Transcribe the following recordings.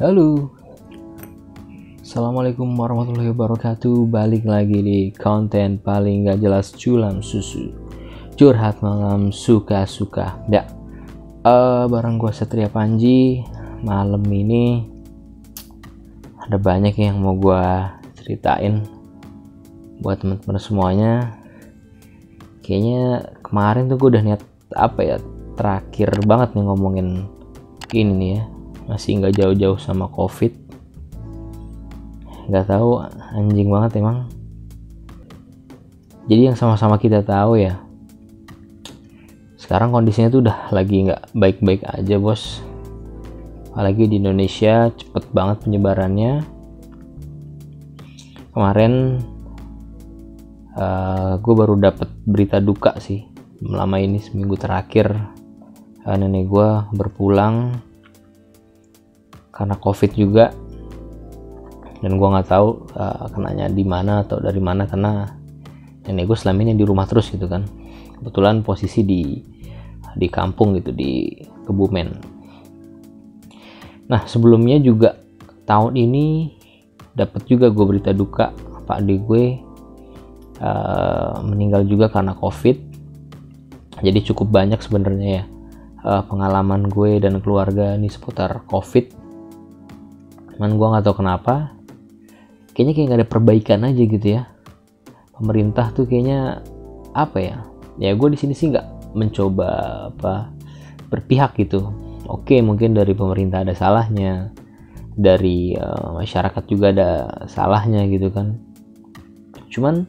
Halo, Assalamualaikum warahmatullahi wabarakatuh. Balik lagi di konten paling gak jelas culam susu, curhat malam suka-suka. Bareng gue Satria Panji. Malam ini ada banyak yang mau gue ceritain buat teman-teman semuanya. Kayaknya kemarin tuh gue udah niat terakhir banget nih ngomongin ini nih ya. Masih nggak jauh-jauh sama COVID. Nggak tahu, anjing banget emang. Jadi yang sama-sama kita tahu ya, sekarang kondisinya tuh udah lagi nggak baik-baik aja bos. Apalagi di Indonesia cepet banget penyebarannya. Kemarin gue baru dapet berita duka sih. Lama ini seminggu terakhir nenek gue berpulang karena COVID juga, dan gue nggak tahu kenanya di mana atau dari mana, karena nenek gue selama ini di rumah terus gitu kan. Kebetulan posisi di kampung gitu, di Kebumen. Nah sebelumnya juga tahun ini dapat juga gue berita duka, pak adik gue meninggal juga karena COVID. Jadi cukup banyak sebenarnya ya pengalaman gue dan keluarga ini seputar COVID. Cuman gue nggak tahu kenapa, kayaknya kayak nggak ada perbaikan aja gitu ya. Pemerintah tuh kayaknya ya gue di sini sih nggak mencoba berpihak gitu. Oke, mungkin dari pemerintah ada salahnya, dari masyarakat juga ada salahnya gitu kan. Cuman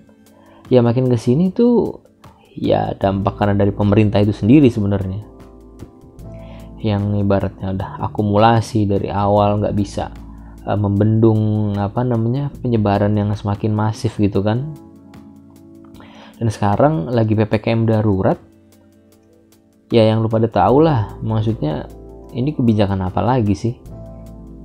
ya makin kesini tuh ya dampak karena dari pemerintah itu sendiri sebenarnya, yang ibaratnya udah akumulasi dari awal, nggak bisa membendung penyebaran yang semakin masif gitu kan. Dan sekarang lagi PPKM darurat ya, yang lu pada tahu lah, maksudnya ini kebijakan apa lagi sih,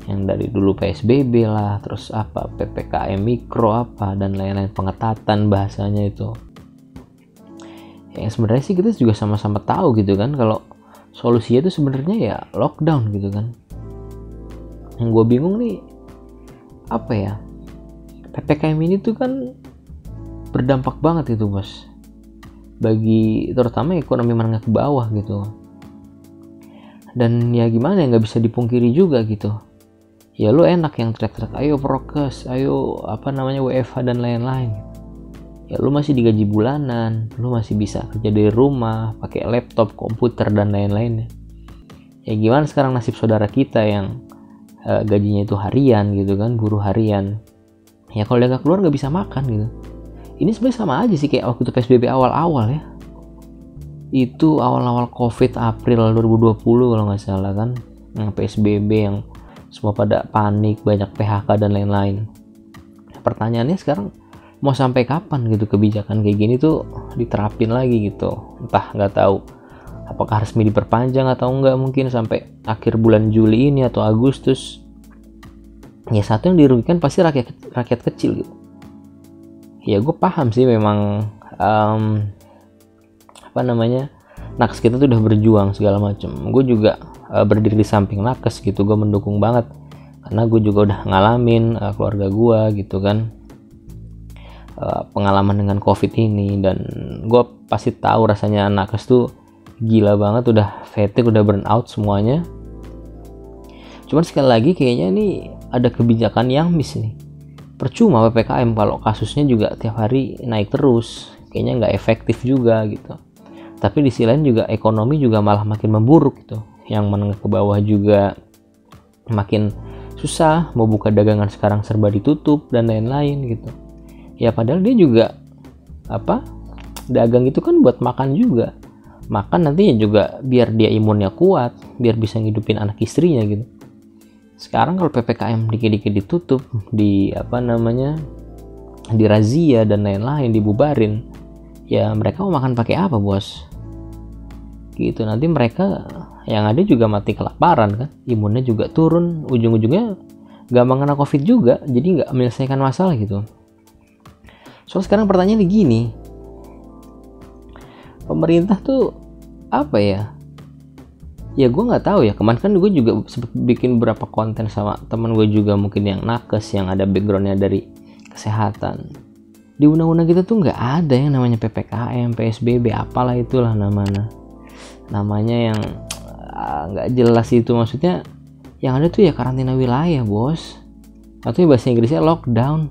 yang dari dulu PSBB lah, terus PPKM mikro dan lain-lain, pengetatan bahasanya itu. Yang sebenarnya sih kita juga sama-sama tahu gitu kan, kalau solusinya itu sebenarnya ya lockdown gitu kan. Yang gue bingung nih PPKM ini tuh kan berdampak banget itu bos, bagi terutama ekonomi menengah ke bawah gitu. Dan ya gimana ya, nggak bisa dipungkiri juga gitu ya, lu enak yang teriak-teriak ayo prokes, ayo WFH dan lain-lain. Ya lu masih digaji bulanan, lu masih bisa kerja dari rumah, pakai laptop, komputer dan lain-lainnya. Ya gimana sekarang nasib saudara kita yang gajinya itu harian gitu kan, buruh harian. Ya kalau dia nggak keluar nggak bisa makan gitu. Ini sebenarnya sama aja sih kayak waktu itu PSBB awal-awal ya. Itu awal-awal COVID April 2020 kalau nggak salah kan, yang PSBB yang semua pada panik, banyak PHK dan lain-lain. Pertanyaannya sekarang mau sampai kapan gitu kebijakan kayak gini tuh diterapin lagi gitu. Entah, nggak tahu apakah resmi diperpanjang atau enggak, mungkin sampai akhir bulan Juli ini atau Agustus. Ya satu yang dirugikan pasti rakyat kecil gitu. Ya gue paham sih memang nakes kita tuh udah berjuang segala macam. Gue juga berdiri di samping nakes gitu, gue mendukung banget karena gue juga udah ngalamin keluarga gue gitu kan, pengalaman dengan COVID ini, dan gue pasti tahu rasanya nakes tuh gila banget, udah fatigue, udah burn out semuanya. Cuman sekali lagi kayaknya nih ada kebijakan yang miss nih. Percuma PPKM kalau kasusnya juga tiap hari naik terus, kayaknya nggak efektif juga gitu. Tapi di sisi lain juga ekonomi juga malah makin memburuk gitu, yang menengah ke bawah juga makin susah, mau buka dagangan sekarang serba ditutup dan lain-lain gitu. Ya padahal dia juga dagang itu kan buat makan juga, makan nantinya juga biar dia imunnya kuat, biar bisa ngidupin anak istrinya gitu. Sekarang kalau PPKM dikit-dikit ditutup, dirazia dan lain-lain, dibubarin, ya mereka mau makan pakai apa bos gitu. Nanti mereka yang ada juga mati kelaparan kan, imunnya juga turun, ujung-ujungnya gampang kena COVID juga, jadi nggak menyelesaikan masalah gitu. So sekarang pertanyaannya gini, pemerintah tuh ya gue nggak tahu ya, kemarin kan gue juga sempet bikin beberapa konten sama teman gue juga mungkin yang nakes, yang ada backgroundnya dari kesehatan. Di undang-undang kita tuh nggak ada yang namanya PPKM, PSBB, apalah itulah namanya yang nggak jelas itu. Maksudnya yang ada tuh ya karantina wilayah bos, atau ya bahasa Inggrisnya lockdown.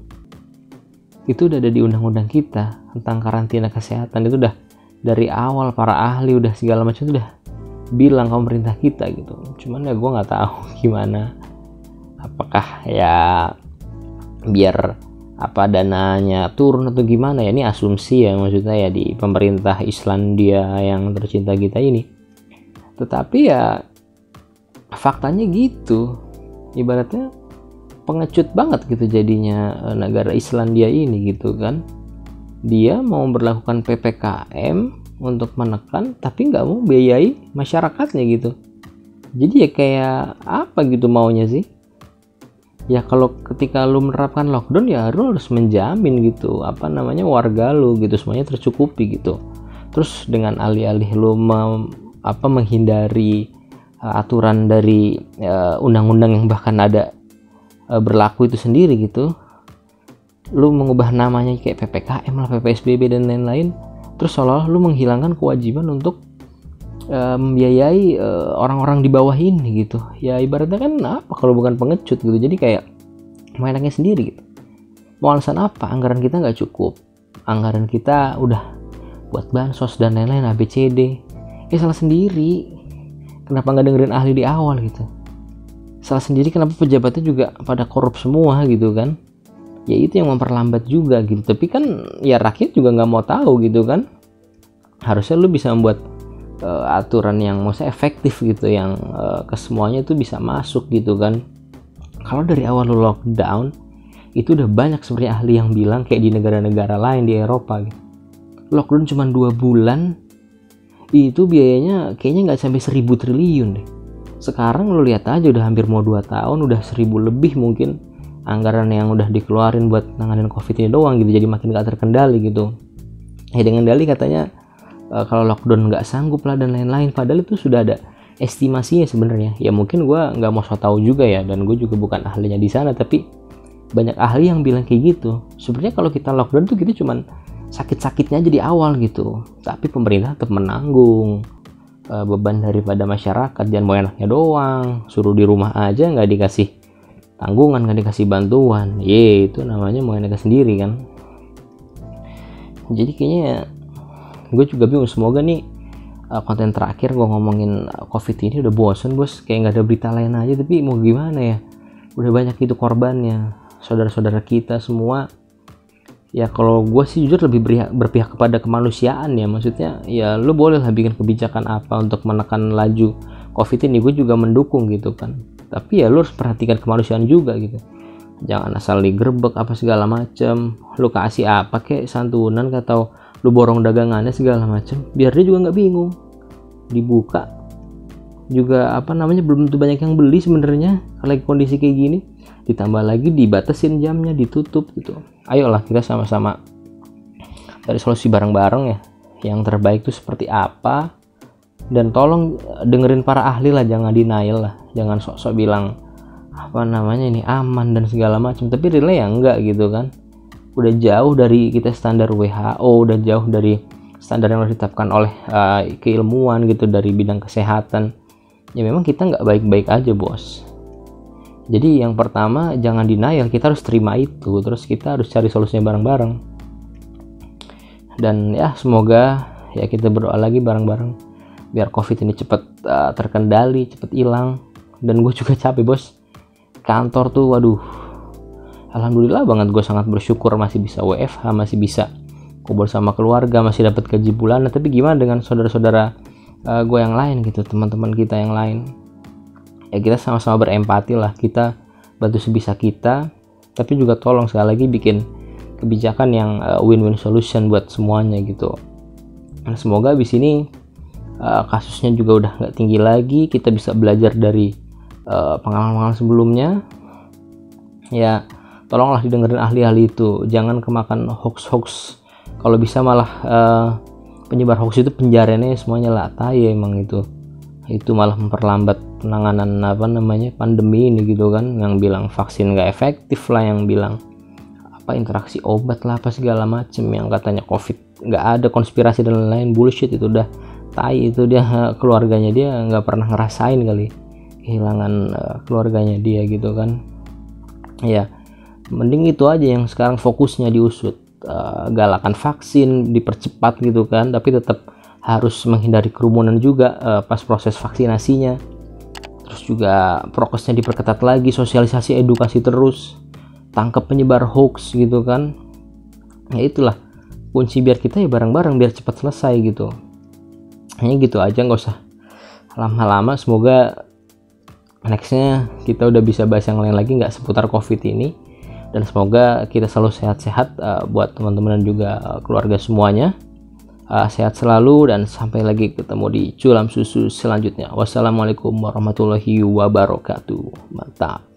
Itu udah ada di undang-undang kita tentang karantina kesehatan. Itu udah dari awal para ahli udah segala macam udah bilang ke pemerintah kita gitu. Cuman ya gue nggak tahu gimana, apakah ya biar apa dananya turun atau gimana ya, ini asumsi ya maksudnya ya di pemerintah Islandia yang tercinta kita ini. Tetapi ya faktanya gitu, ibaratnya pengecut banget gitu jadinya negara Islandia ini gitu kan. Dia mau berlakukan PPKM untuk menekan tapi nggak mau biayai masyarakatnya gitu. Jadi ya kayak apa gitu maunya sih ya, kalau ketika lu menerapkan lockdown ya lu harus menjamin gitu apa namanya warga lu gitu semuanya tercukupi gitu. Terus dengan alih-alih lu menghindari aturan dari undang-undang yang bahkan ada berlaku itu sendiri gitu, lu mengubah namanya kayak PPKM lah, PSBB dan lain-lain, terus seolah-olah lu menghilangkan kewajiban untuk membiayai orang-orang di bawah ini gitu. Ya ibaratnya kan apa kalau bukan pengecut gitu. Jadi kayak mainannya sendiri gitu. Mau alasan apa? Anggaran kita nggak cukup, anggaran kita udah buat bansos dan lain-lain ABCD. Ya salah sendiri, kenapa nggak dengerin ahli di awal gitu. Salah sendiri kenapa pejabatnya juga pada korup semua gitu kan. Ya itu yang memperlambat juga gitu. Tapi kan ya rakyat juga nggak mau tahu gitu kan. Harusnya lu bisa membuat aturan yang maksudnya efektif gitu, yang ke semuanya itu bisa masuk gitu kan. Kalau dari awal lu lockdown, itu udah banyak sebenarnya ahli yang bilang kayak di negara-negara lain di Eropa gitu. Lockdown cuma 2 bulan, itu biayanya kayaknya nggak sampai 1.000 triliun deh. Sekarang lu lihat aja udah hampir mau 2 tahun, udah 1.000 lebih mungkin anggaran yang udah dikeluarin buat nanganin COVID ini doang gitu. Jadi makin gak terkendali gitu. Ya dengan dalih katanya kalau lockdown nggak sanggup lah dan lain-lain, padahal itu sudah ada estimasinya sebenarnya. Ya mungkin gue nggak mau so tau juga ya, dan gue juga bukan ahlinya di sana, tapi banyak ahli yang bilang kayak gitu. Sebenarnya kalau kita lockdown tuh kita cuman sakit-sakitnya aja di awal gitu, tapi pemerintah tetap menanggung beban daripada masyarakat. Jangan mau enaknya doang, suruh di rumah aja nggak dikasih tanggungan, nggak dikasih bantuan. Itu namanya mau enaknya sendiri kan. Jadi kayaknya gue juga bingung. Semoga nih konten terakhir gue ngomongin COVID ini udah bosen bos, kayak nggak ada berita lain aja. Tapi mau gimana ya, udah banyak itu korbannya, saudara-saudara kita semua. Ya kalau gue sih jujur lebih berpihak kepada kemanusiaan ya. Maksudnya ya lu boleh lah bikin kebijakan apa untuk menekan laju COVID ini, gue juga mendukung gitu kan. Tapi ya lu harus perhatikan kemanusiaan juga gitu. Jangan asal digerebek apa segala macem. Lu kasih apa kayak santunan atau lu borong dagangannya segala macem, biar dia juga nggak bingung. Dibuka juga apa namanya belum tentu banyak yang beli sebenarnya kalau kondisi kayak gini. Ditambah lagi dibatasin jamnya, ditutup gitu. Ayolah kita sama-sama cari solusi bareng-bareng ya, yang terbaik itu seperti apa. Dan tolong dengerin para ahli lah, jangan denial lah, jangan sok-sok bilang apa namanya ini aman dan segala macam, tapi realnya ya enggak gitu kan. Udah jauh dari kita standar WHO, udah jauh dari standar yang ditetapkan oleh keilmuan gitu dari bidang kesehatan. Ya memang kita nggak baik-baik aja bos. Jadi yang pertama jangan denial, kita harus terima itu, terus kita harus cari solusinya bareng-bareng. Dan ya semoga ya kita berdoa lagi bareng-bareng biar COVID ini cepat terkendali, cepat hilang. Dan gue juga capek bos, kantor tuh waduh, alhamdulillah banget, gue sangat bersyukur masih bisa WFH, masih bisa kumpul sama keluarga, masih dapat gaji bulanan. Tapi gimana dengan saudara-saudara gue yang lain gitu, teman-teman kita yang lain? Ya kita sama-sama berempati lah, kita bantu sebisa kita, tapi juga tolong sekali lagi bikin kebijakan yang win-win solution buat semuanya gitu. Nah, semoga abis ini kasusnya juga udah nggak tinggi lagi, kita bisa belajar dari pengalaman-pengalaman sebelumnya. Ya tolonglah didengerin ahli-ahli itu, jangan kemakan hoax-hoax. Kalau bisa malah penyebar hoax itu penjaranya semuanya lah, tai emang itu. itu malah memperlambat penanganan pandemi ini gitu kan, yang bilang vaksin nggak efektif lah, yang bilang interaksi obat lah apa segala macem, yang katanya covid nggak ada, konspirasi dan lain-lain, bullshit itu udah tai. Itu dia keluarganya dia nggak pernah ngerasain kali kehilangan keluarganya dia gitu kan ya. Mending itu aja yang sekarang fokusnya diusut, galakan vaksin dipercepat gitu kan, tapi tetap harus menghindari kerumunan juga pas proses vaksinasinya. Terus juga prokesnya diperketat lagi, sosialisasi edukasi terus, tangkap penyebar hoax gitu kan. Ya itulah kunci biar kita ya bareng-bareng biar cepat selesai gitu. Hanya gitu aja, nggak usah lama-lama. Semoga nextnya kita udah bisa bahas yang lain lagi nggak seputar covid ini, dan semoga kita selalu sehat-sehat buat teman-teman dan juga keluarga semuanya. Sehat selalu dan sampai lagi ketemu di Culam Susu selanjutnya. Wassalamualaikum warahmatullahi wabarakatuh. Mantap.